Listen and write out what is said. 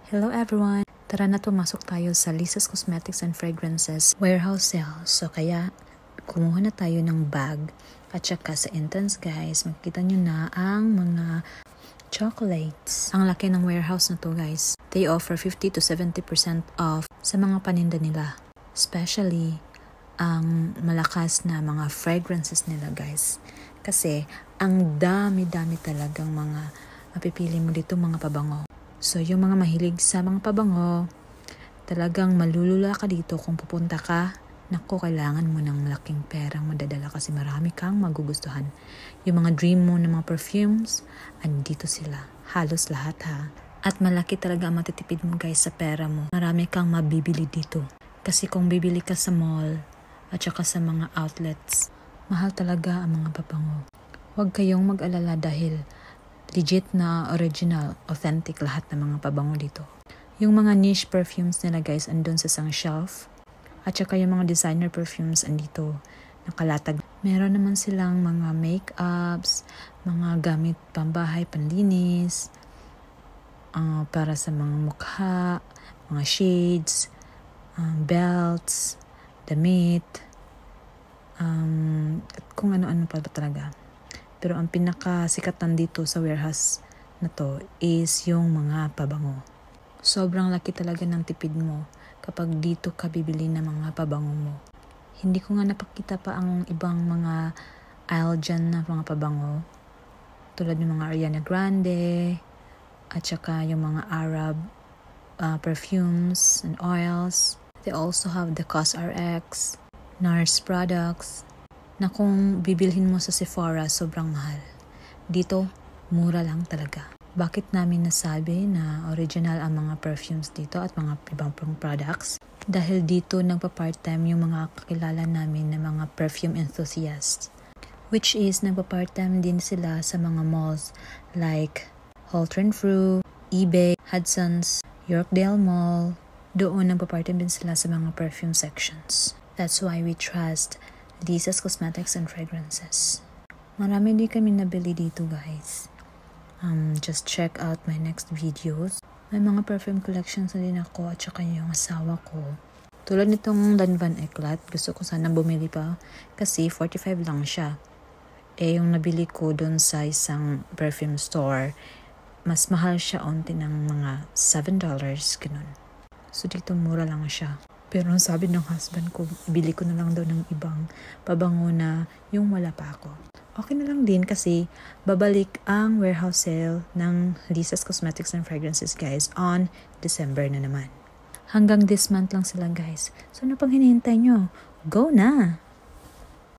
Hello everyone! Tara na pumasok tayo sa Lisa's Cosmetics and Fragrances warehouse sale. So kaya kumuha na tayo ng bag at saka sa entrance guys, makikita nyo na ang mga chocolates. Ang laki ng warehouse na to guys. They offer 50 to 70% off sa mga paninda nila. Especially ang malakas na mga fragrances nila guys. Kasi ang dami-dami talagang mga mapipili mo dito mga pabango. So, yung mga mahilig sa mga pabango, talagang malulula ka dito kung pupunta ka. Naku, kailangan mo ng malaking perang madadala kasi marami kang magugustuhan. Yung mga dream mo ng mga perfumes, andito sila. Halos lahat ha. At malaki talaga ang matitipid mo guys sa pera mo. Marami kang mabibili dito. Kasi kung bibili ka sa mall at saka sa mga outlets, mahal talaga ang mga pabango. Huwag kayong mag-alala dahil legit na original, authentic lahat ng mga pabango dito. Yung mga niche perfumes nila guys andun sa isang shelf. At saka yung mga designer perfumes andito nakalatag. Meron naman silang mga make-ups, mga gamit pambahay, panlinis, para sa mga mukha, mga shades, belts, damit, at kung ano-ano pa ba talaga. Pero ang pinakasikat dito sa warehouse na to is yung mga pabango. Sobrang laki talaga ng tipid mo kapag dito ka bibili ng mga pabango mo. Hindi ko nga napakita pa ang ibang mga aisle dyan na mga pabango. Tulad ng mga Ariana Grande at saka yung mga Arab perfumes and oils. They also have the COSRX, NARS products, na kung bibilhin mo sa Sephora, sobrang mahal. Dito, mura lang talaga. Bakit namin nasabi na original ang mga perfumes dito at mga ibang products? Dahil dito nagpa-part-time yung mga kakilala namin na mga perfume enthusiasts. Which is nagpa-part-time din sila sa mga malls like Holt Renfrew, eBay, Hudson's, Yorkdale Mall. Doon nagpa-part-time din sila sa mga perfume sections. That's why we trust Lisa's Cosmetics and Fragrances. Marami din kami nabili dito guys. Just check out my next videos. May mga perfume collections na din ako at saka yung asawa ko. Tulad nitong Lanvin Eclat, gusto ko sana bumili pa kasi 45 lang siya. Yung nabili ko dun sa isang perfume store, mas mahal siya onti ng mga $7, ganun. So dito mura lang siya. Pero sabi ng husband ko, bili ko na lang daw ng ibang pabango na yung wala pa ako. Okay na lang din kasi babalik ang warehouse sale ng Lisa's Cosmetics and Fragrances guys on December na naman. Hanggang this month lang sila guys. So ano pang hinihintay nyo? Go na!